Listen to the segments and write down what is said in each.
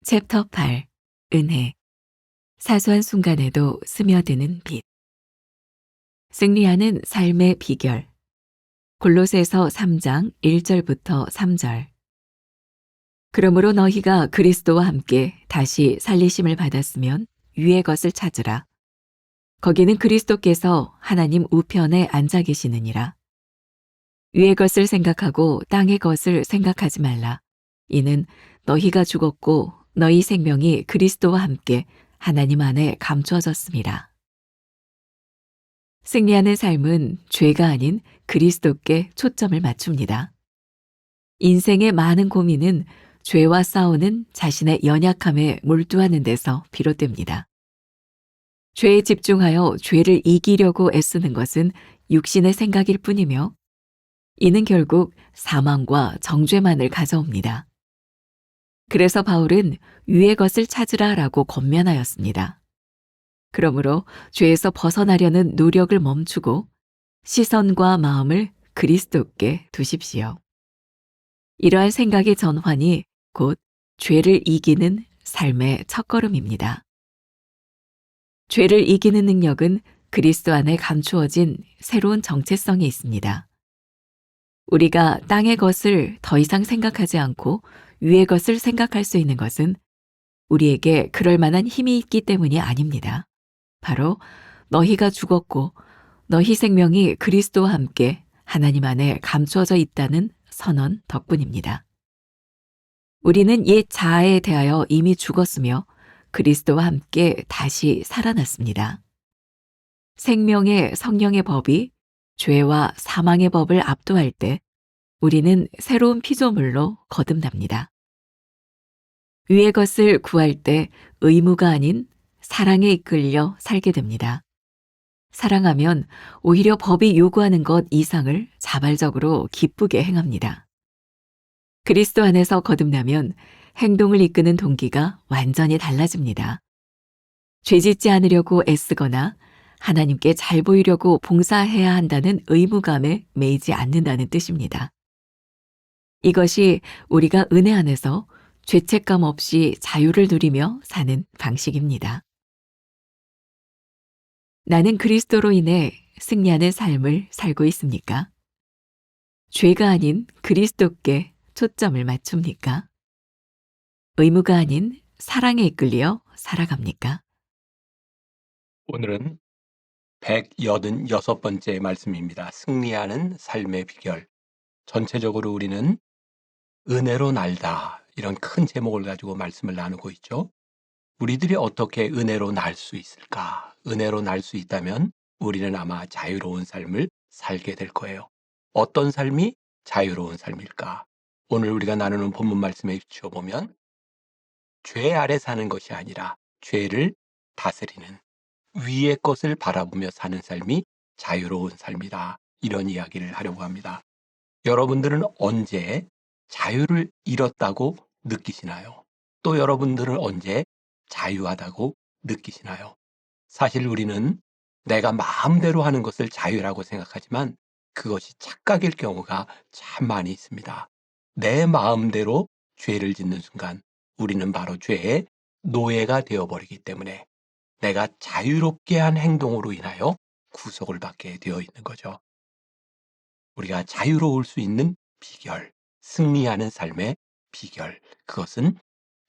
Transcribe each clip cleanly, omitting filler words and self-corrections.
챕터 8 은혜 사소한 순간에도 스며드는 빛 승리하는 삶의 비결 골로새서 3장 1절부터 3절 그러므로 너희가 그리스도와 함께 다시 살리심을 받았으면 위의 것을 찾으라. 거기는 그리스도께서 하나님 우편에 앉아 계시느니라. 위의 것을 생각하고 땅의 것을 생각하지 말라. 이는 너희가 죽었고 너희 생명이 그리스도와 함께 하나님 안에 감추어졌습니다. 승리하는 삶은 죄가 아닌 그리스도께 초점을 맞춥니다. 인생의 많은 고민은 죄와 싸우는 자신의 연약함에 몰두하는 데서 비롯됩니다. 죄에 집중하여 죄를 이기려고 애쓰는 것은 육신의 생각일 뿐이며 이는 결국 사망과 정죄만을 가져옵니다. 그래서 바울은 위의 것을 찾으라 라고 권면하였습니다. 그러므로 죄에서 벗어나려는 노력을 멈추고 시선과 마음을 그리스도께 두십시오. 이러한 생각의 전환이 곧 죄를 이기는 삶의 첫걸음입니다. 죄를 이기는 능력은 그리스도 안에 감추어진 새로운 정체성이 있습니다. 우리가 땅의 것을 더 이상 생각하지 않고 위의 것을 생각할 수 있는 것은 우리에게 그럴 만한 힘이 있기 때문이 아닙니다. 바로 너희가 죽었고 너희 생명이 그리스도와 함께 하나님 안에 감추어져 있다는 선언 덕분입니다. 우리는 옛 자아에 대하여 이미 죽었으며 그리스도와 함께 다시 살아났습니다. 생명의 성령의 법이 죄와 사망의 법을 압도할 때 우리는 새로운 피조물로 거듭납니다. 위의 것을 구할 때 의무가 아닌 사랑에 이끌려 살게 됩니다. 사랑하면 오히려 법이 요구하는 것 이상을 자발적으로 기쁘게 행합니다. 그리스도 안에서 거듭나면 행동을 이끄는 동기가 완전히 달라집니다. 죄짓지 않으려고 애쓰거나 하나님께 잘 보이려고 봉사해야 한다는 의무감에 매이지 않는다는 뜻입니다. 이것이 우리가 은혜 안에서 죄책감 없이 자유를 누리며 사는 방식입니다. 나는 그리스도로 인해 승리하는 삶을 살고 있습니까? 죄가 아닌 그리스도께 초점을 맞춥니까? 의무가 아닌 사랑에 이끌려 살아갑니까? 오늘은 186번째 말씀입니다. 승리하는 삶의 비결. 전체적으로 우리는 은혜로 날다 이런 큰 제목을 가지고 말씀을 나누고 있죠. 우리들이 어떻게 은혜로 날 수 있을까? 은혜로 날 수 있다면 우리는 아마 자유로운 삶을 살게 될 거예요. 어떤 삶이 자유로운 삶일까? 오늘 우리가 나누는 본문 말씀에 비춰보면 죄 아래 사는 것이 아니라 죄를 다스리는 위의 것을 바라보며 사는 삶이 자유로운 삶이다. 이런 이야기를 하려고 합니다. 여러분들은 언제 자유를 잃었다고 느끼시나요? 또 여러분들은 언제 자유하다고 느끼시나요? 사실 우리는 내가 마음대로 하는 것을 자유라고 생각하지만 그것이 착각일 경우가 참 많이 있습니다. 내 마음대로 죄를 짓는 순간 우리는 바로 죄의 노예가 되어버리기 때문에 내가 자유롭게 한 행동으로 인하여 구속을 받게 되어 있는 거죠. 우리가 자유로울 수 있는 비결, 승리하는 삶의 비결, 그것은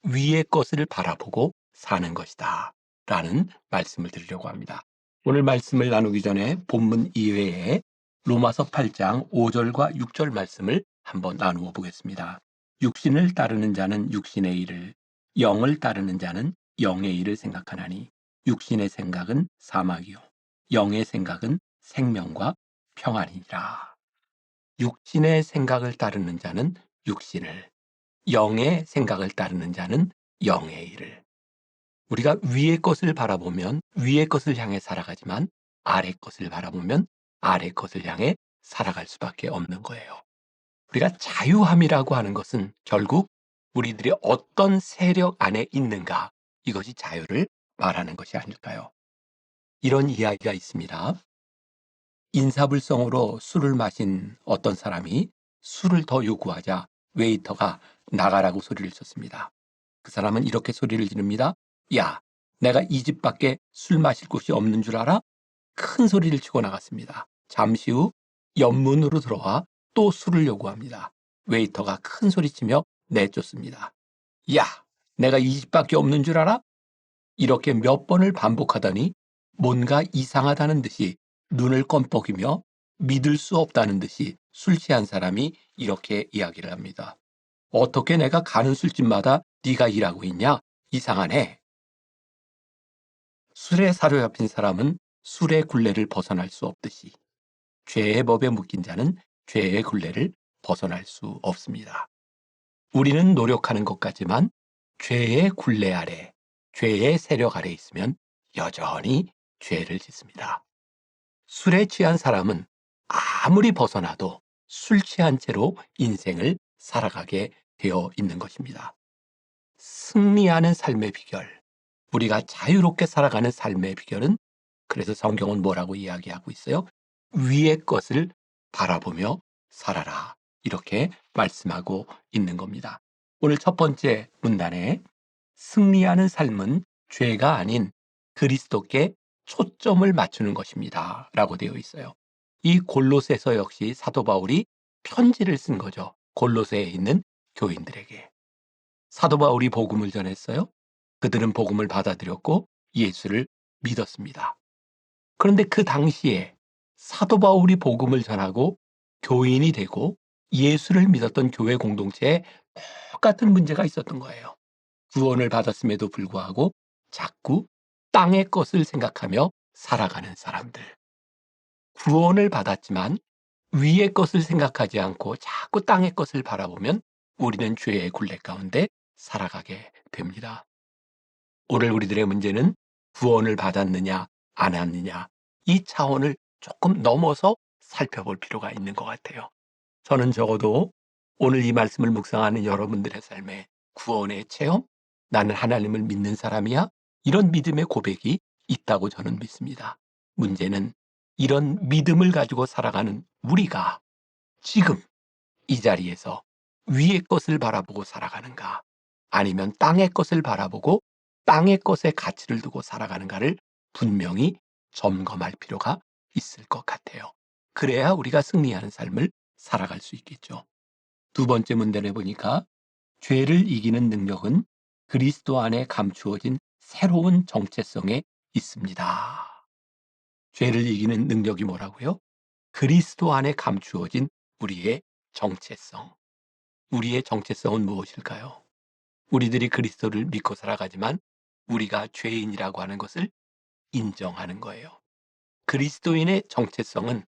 위의 것을 바라보고 사는 것이다 라는 말씀을 드리려고 합니다. 오늘 말씀을 나누기 전에 본문 이외에 로마서 8장 5절과 6절 말씀을 한번 나누어 보겠습니다. 육신을 따르는 자는 육신의 일을, 영을 따르는 자는 영의 일을 생각하나니 육신의 생각은 사망이요 영의 생각은 생명과 평안이니라. 육신의 생각을 따르는 자는 육신을, 영의 생각을 따르는 자는 영의 일을. 우리가 위의 것을 바라보면 위의 것을 향해 살아가지만 아래 것을 바라보면 아래 것을 향해 살아갈 수밖에 없는 거예요. 우리가 자유함이라고 하는 것은 결국 우리들이 어떤 세력 안에 있는가, 이것이 자유를 말하는 것이 아닐까요? 이런 이야기가 있습니다. 인사불성으로 술을 마신 어떤 사람이 술을 더 요구하자 웨이터가 나가라고 소리를 쳤습니다. 그 사람은 이렇게 소리를 지릅니다. 야, 내가 이 집밖에 술 마실 곳이 없는 줄 알아? 큰 소리를 치고 나갔습니다. 잠시 후 옆문으로 들어와 또 술을 요구합니다. 웨이터가 큰 소리치며 내쫓습니다. 야, 내가 이 집밖에 없는 줄 알아? 이렇게 몇 번을 반복하더니 뭔가 이상하다는 듯이 눈을 껌뻑이며 믿을 수 없다는 듯이 술 취한 사람이 이렇게 이야기를 합니다. 어떻게 내가 가는 술집마다 네가 일하고 있냐? 이상하네. 술에 사로잡힌 사람은 술의 굴레를 벗어날 수 없듯이 죄의 법에 묶인 자는 죄의 굴레를 벗어날 수 없습니다. 우리는 노력하는 것 같지만 죄의 굴레 아래, 죄의 세력 아래 있으면 여전히 죄를 짓습니다. 술에 취한 사람은 아무리 벗어나도 술 취한 채로 인생을 살아가게 되어 있는 것입니다. 승리하는 삶의 비결, 우리가 자유롭게 살아가는 삶의 비결은 그래서 성경은 뭐라고 이야기하고 있어요? 위의 것을 바라보며 살아라. 이렇게 말씀하고 있는 겁니다. 오늘 첫 번째 문단에 승리하는 삶은 죄가 아닌 그리스도께 초점을 맞추는 것입니다. 라고 되어 있어요. 이 골로새서 역시 사도 바울이 편지를 쓴 거죠. 골로새에 있는 교인들에게. 사도 바울이 복음을 전했어요. 그들은 복음을 받아들였고 예수를 믿었습니다. 그런데 그 당시에 사도 바울이 복음을 전하고 교인이 되고 예수를 믿었던 교회 공동체에 똑같은 문제가 있었던 거예요. 구원을 받았음에도 불구하고 자꾸 땅의 것을 생각하며 살아가는 사람들. 구원을 받았지만 위의 것을 생각하지 않고 자꾸 땅의 것을 바라보면 우리는 죄의 굴레 가운데 살아가게 됩니다. 오늘 우리들의 문제는 구원을 받았느냐 안 받느냐 이 차원을 조금 넘어서 살펴볼 필요가 있는 것 같아요. 저는 적어도 오늘 이 말씀을 묵상하는 여러분들의 삶에 구원의 체험, 나는 하나님을 믿는 사람이야, 이런 믿음의 고백이 있다고 저는 믿습니다. 문제는 이런 믿음을 가지고 살아가는 우리가 지금 이 자리에서 위의 것을 바라보고 살아가는가, 아니면 땅의 것을 바라보고 땅의 것에 가치를 두고 살아가는가를 분명히 점검할 필요가 있을 것 같아요. 그래야 우리가 승리하는 삶을 살아갈 수 있겠죠. 두 번째 문단에 보니까 죄를 이기는 능력은 그리스도 안에 감추어진 새로운 정체성에 있습니다. 죄를 이기는 능력이 뭐라고요? 그리스도 안에 감추어진 우리의 정체성. 우리의 정체성은 무엇일까요? 우리들이 그리스도를 믿고 살아가지만 우리가 죄인이라고 하는 것을 인정하는 거예요. 그리스도인의 정체성은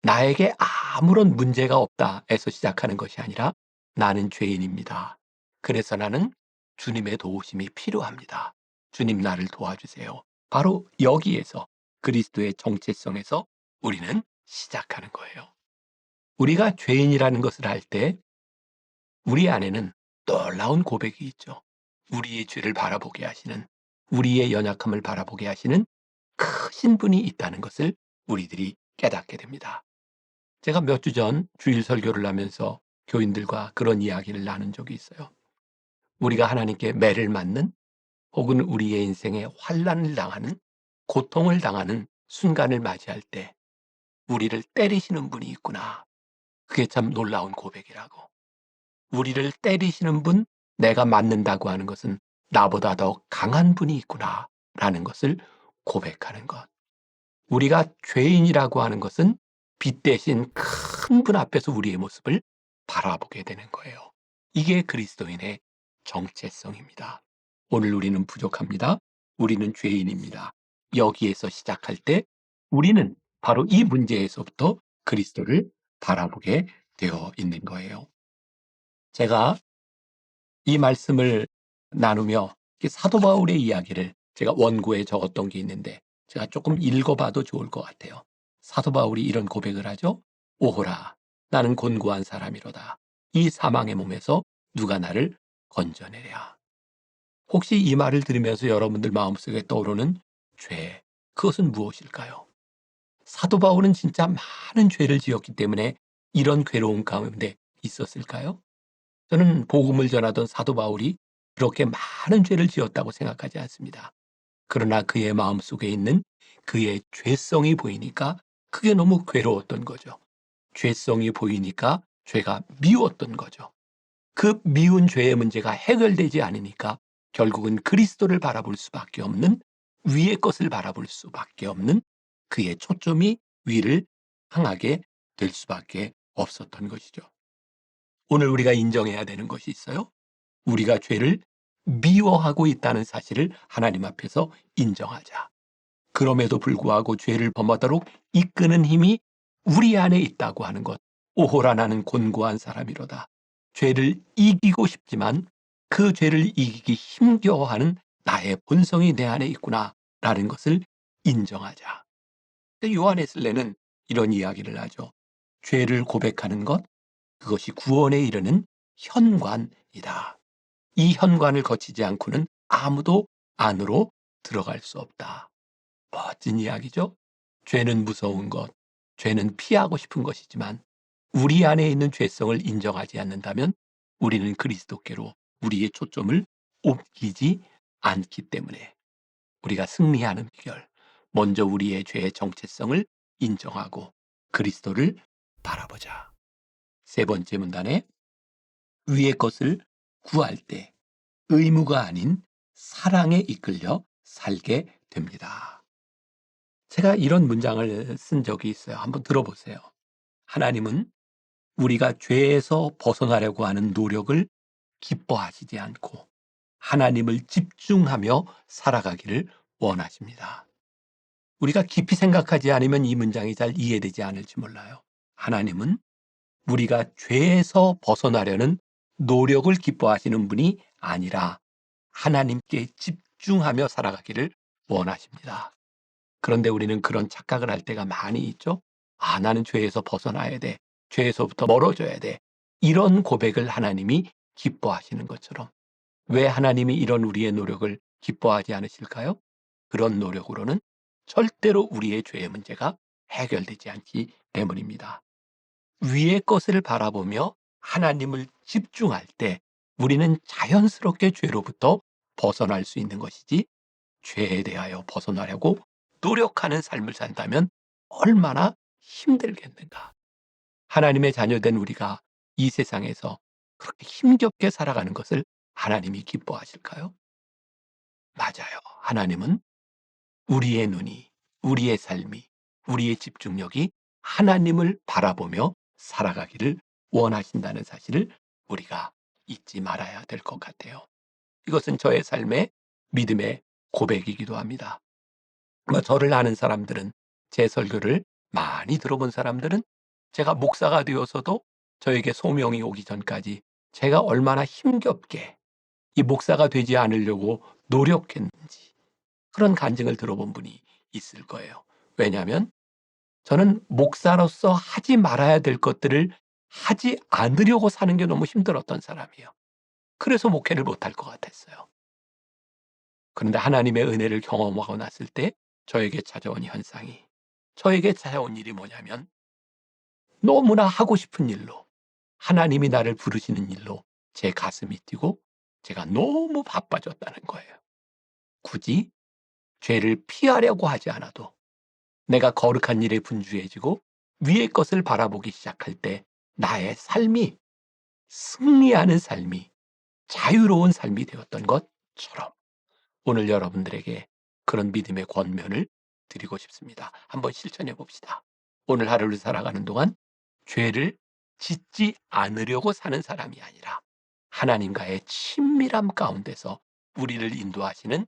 나에게 아무런 문제가 없다에서 시작하는 것이 아니라 나는 죄인입니다. 그래서 나는 주님의 도우심이 필요합니다. 주님 나를 도와주세요. 바로 여기에서 그리스도의 정체성에서 우리는 시작하는 거예요. 우리가 죄인이라는 것을 할 때 우리 안에는 놀라운 고백이 있죠. 우리의 죄를 바라보게 하시는, 우리의 연약함을 바라보게 하시는 크신 분이 있다는 것을 우리들이 깨닫게 됩니다. 제가 몇 주 전 주일 설교를 하면서 교인들과 그런 이야기를 나눈 적이 있어요. 우리가 하나님께 매를 맞는 혹은 우리의 인생에 환난을 당하는, 고통을 당하는 순간을 맞이할 때 우리를 때리시는 분이 있구나. 그게 참 놀라운 고백이라고. 우리를 때리시는 분, 내가 맞는다고 하는 것은 나보다 더 강한 분이 있구나 라는 것을 고백하는 것. 우리가 죄인이라고 하는 것은 빛 대신 큰 분 앞에서 우리의 모습을 바라보게 되는 거예요. 이게 그리스도인의 정체성입니다. 오늘 우리는 부족합니다. 우리는 죄인입니다. 여기에서 시작할 때 우리는 바로 이 문제에서부터 그리스도를 바라보게 되어 있는 거예요. 제가 이 말씀을 나누며 사도 바울의 이야기를 제가 원고에 적었던 게 있는데 제가 조금 읽어봐도 좋을 것 같아요. 사도 바울이 이런 고백을 하죠. 오호라, 나는 곤고한 사람이로다. 이 사망의 몸에서 누가 나를 건져내랴. 혹시 이 말을 들으면서 여러분들 마음속에 떠오르는 죄, 그것은 무엇일까요? 사도 바울은 진짜 많은 죄를 지었기 때문에 이런 괴로움 가운데 있었을까요? 저는 복음을 전하던 사도 바울이 그렇게 많은 죄를 지었다고 생각하지 않습니다. 그러나 그의 마음속에 있는 그의 죄성이 보이니까 그게 너무 괴로웠던 거죠. 죄성이 보이니까 죄가 미웠던 거죠. 그 미운 죄의 문제가 해결되지 않으니까 결국은 그리스도를 바라볼 수밖에 없는, 위의 것을 바라볼 수밖에 없는, 그의 초점이 위를 향하게 될 수밖에 없었던 것이죠. 오늘 우리가 인정해야 되는 것이 있어요. 우리가 죄를 미워하고 있다는 사실을 하나님 앞에서 인정하자. 그럼에도 불구하고 죄를 범하도록 이끄는 힘이 우리 안에 있다고 하는 것. 오호라 나는 곤고한 사람이로다. 죄를 이기고 싶지만 그 죄를 이기기 힘겨워하는 나의 본성이 내 안에 있구나 라는 것을 인정하자. 요한에슬레는 이런 이야기를 하죠. 죄를 고백하는 것, 그것이 구원에 이르는 현관이다. 이 현관을 거치지 않고는 아무도 안으로 들어갈 수 없다. 멋진 이야기죠? 죄는 무서운 것, 죄는 피하고 싶은 것이지만 우리 안에 있는 죄성을 인정하지 않는다면 우리는 그리스도께로 우리의 초점을 옮기지 않기 때문에 우리가 승리하는 비결, 먼저 우리의 죄의 정체성을 인정하고 그리스도를 바라보자. 세 번째 문단에 위의 것을 구할 때 의무가 아닌 사랑에 이끌려 살게 됩니다. 제가 이런 문장을 쓴 적이 있어요. 한번 들어보세요. 하나님은 우리가 죄에서 벗어나려고 하는 노력을 기뻐하시지 않고 하나님을 집중하며 살아가기를 원하십니다. 우리가 깊이 생각하지 않으면 이 문장이 잘 이해되지 않을지 몰라요. 하나님은 우리가 죄에서 벗어나려는 노력을 기뻐하시는 분이 아니라 하나님께 집중하며 살아가기를 원하십니다. 그런데 우리는 그런 착각을 할 때가 많이 있죠. 아, 나는 죄에서 벗어나야 돼. 죄에서부터 멀어져야 돼. 이런 고백을 하나님이 기뻐하시는 것처럼. 왜 하나님이 이런 우리의 노력을 기뻐하지 않으실까요? 그런 노력으로는 절대로 우리의 죄의 문제가 해결되지 않기 때문입니다. 위의 것을 바라보며 하나님을 집중할 때 우리는 자연스럽게 죄로부터 벗어날 수 있는 것이지, 죄에 대하여 벗어나려고 노력하는 삶을 산다면 얼마나 힘들겠는가. 하나님의 자녀된 우리가 이 세상에서 그렇게 힘겹게 살아가는 것을 하나님이 기뻐하실까요? 맞아요. 하나님은 우리의 눈이, 우리의 삶이, 우리의 집중력이 하나님을 바라보며 살아가기를 원하신다는 사실을 우리가 잊지 말아야 될 것 같아요. 이것은 저의 삶의 믿음의 고백이기도 합니다. 저를 아는 사람들은, 제 설교를 많이 들어본 사람들은 제가 목사가 되어서도 저에게 소명이 오기 전까지 제가 얼마나 힘겹게 이 목사가 되지 않으려고 노력했는지 그런 간증을 들어본 분이 있을 거예요. 왜냐하면 저는 목사로서 하지 말아야 될 것들을 하지 않으려고 사는 게 너무 힘들었던 사람이에요. 그래서 목회를 못할 것 같았어요. 그런데 하나님의 은혜를 경험하고 났을 때 저에게 찾아온 현상이, 저에게 찾아온 일이 뭐냐면 너무나 하고 싶은 일로, 하나님이 나를 부르시는 일로 제 가슴이 뛰고 제가 너무 바빠졌다는 거예요. 굳이 죄를 피하려고 하지 않아도 내가 거룩한 일에 분주해지고 위의 것을 바라보기 시작할 때 나의 삶이, 승리하는 삶이, 자유로운 삶이 되었던 것처럼 오늘 여러분들에게 그런 믿음의 권면을 드리고 싶습니다. 한번 실천해 봅시다. 오늘 하루를 살아가는 동안 죄를 짓지 않으려고 사는 사람이 아니라 하나님과의 친밀함 가운데서 우리를 인도하시는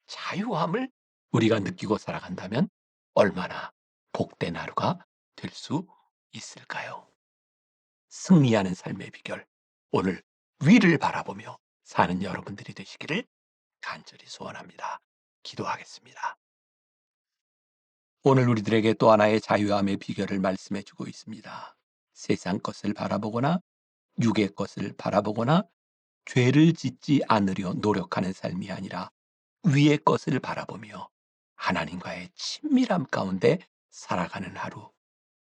자유함을 우리가 느끼고 살아간다면 얼마나 복된 하루가 될 수 있을까요? 승리하는 삶의 비결, 오늘 위를 바라보며 사는 여러분들이 되시기를 간절히 소원합니다. 기도하겠습니다. 오늘 우리들에게 또 하나의 자유함의 비결을 말씀해 주고 있습니다. 세상 것을 바라보거나 육의 것을 바라보거나 죄를 짓지 않으려 노력하는 삶이 아니라 위의 것을 바라보며 하나님과의 친밀함 가운데 살아가는 하루,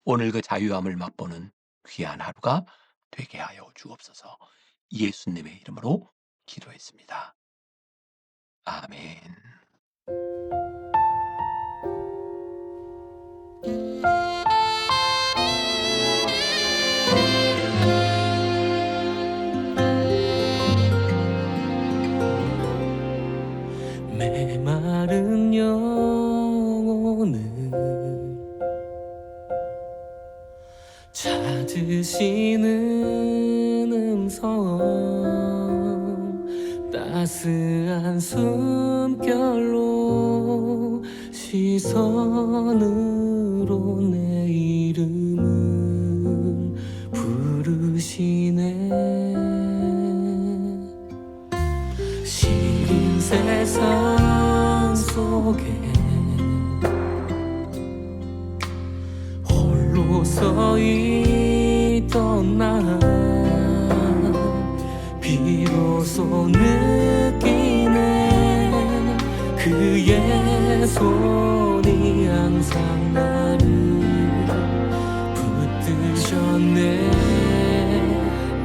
오늘 그 자유함을 맛보는 귀한 하루가 되게 하여 주옵소서. 예수님의 이름으로 기도했습니다. 아멘. 메마른 영혼을 찾으시는 음성, 따스한 숨결로 시선으로 내 이름을 부르시네. 시린 세상 속에 홀로 서 있던 나, 비로소 느끼네. 그의 손이 항상 나를 붙드셨네.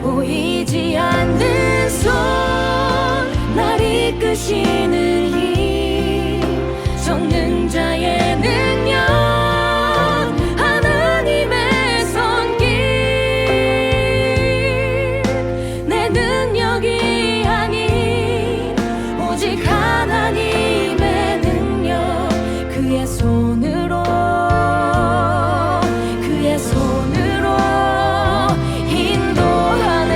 보이지 않는 손, 날 이끄시는 힘, 전능자의 능력, 하나님의 손길. 내 능력이 아닌 오직 하나님의 능력, 그의 손으로, 그의 손으로 인도하네.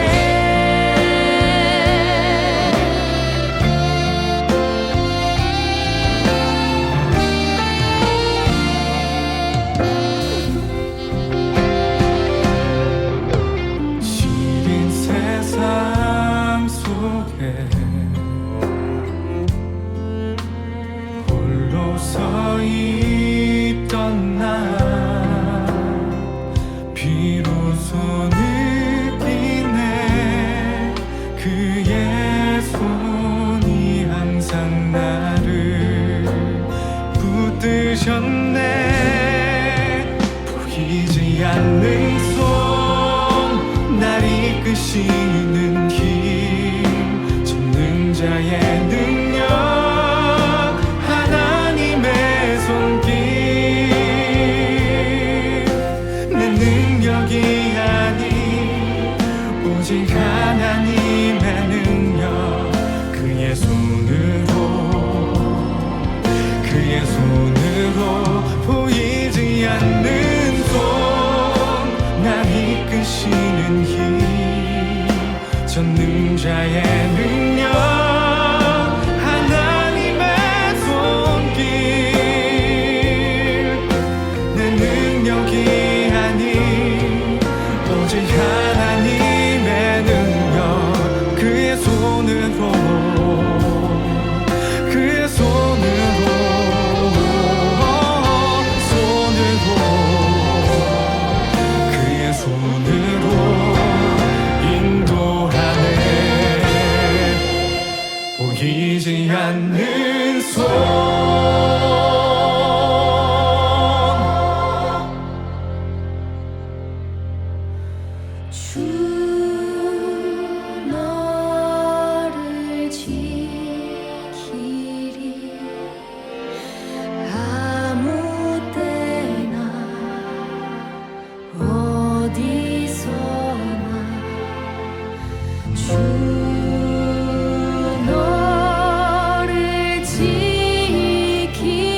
시린 세상 속에 홀로 서 있던 나, 비로소 느끼네. 그의 손이 항상 나를 붙드셨네. 보이지 않는 손, 날 이끄시는 힘, 전능자의 능력, 하나님의 손길. 내 능력이 아닌 오직 하나님의 능력, 그의 손으로, 그의 손으로. 보이지 않는 손, 날 이끄시는 힘, 전능자의 능력, 하나님의 손길. 내 능력이 아닌 오직 하나님의 능력, 그의 손으로, 그의 손으로, 그의 손으로 인도하네. 보이지 않는 손, 주 너를 지키리. 아무 때나 어디서나 주 너를 지키리.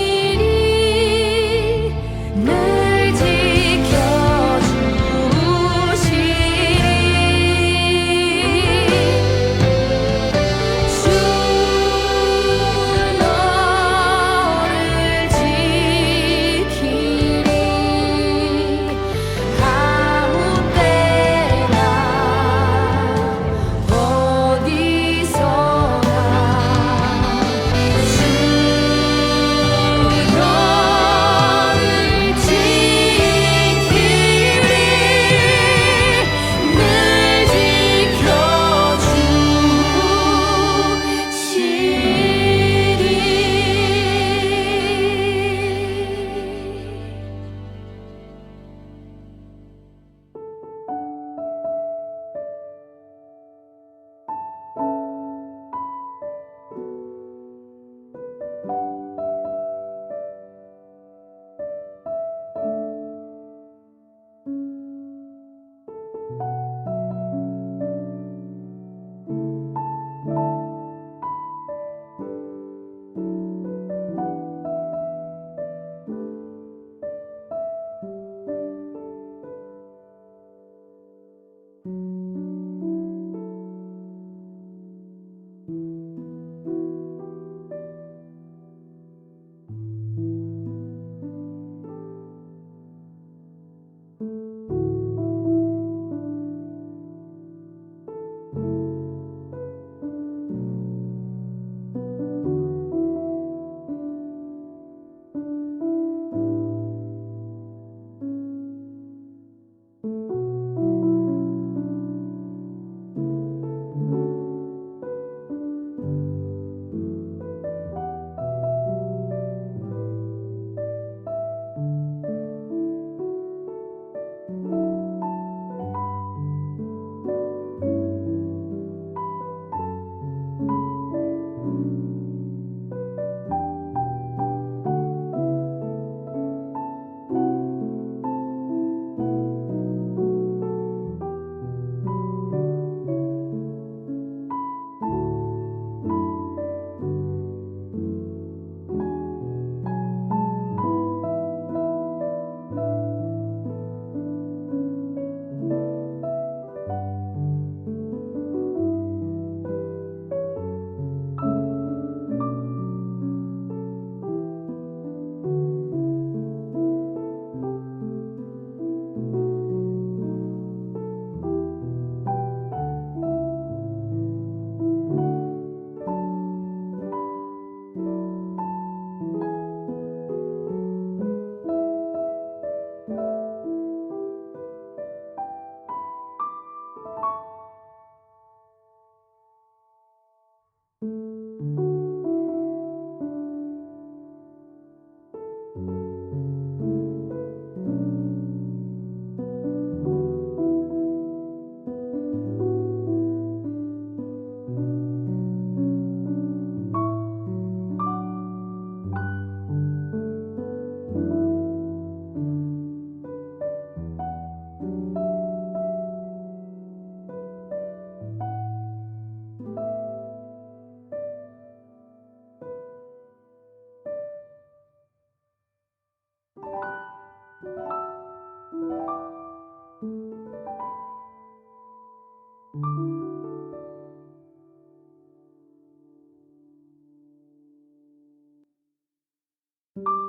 주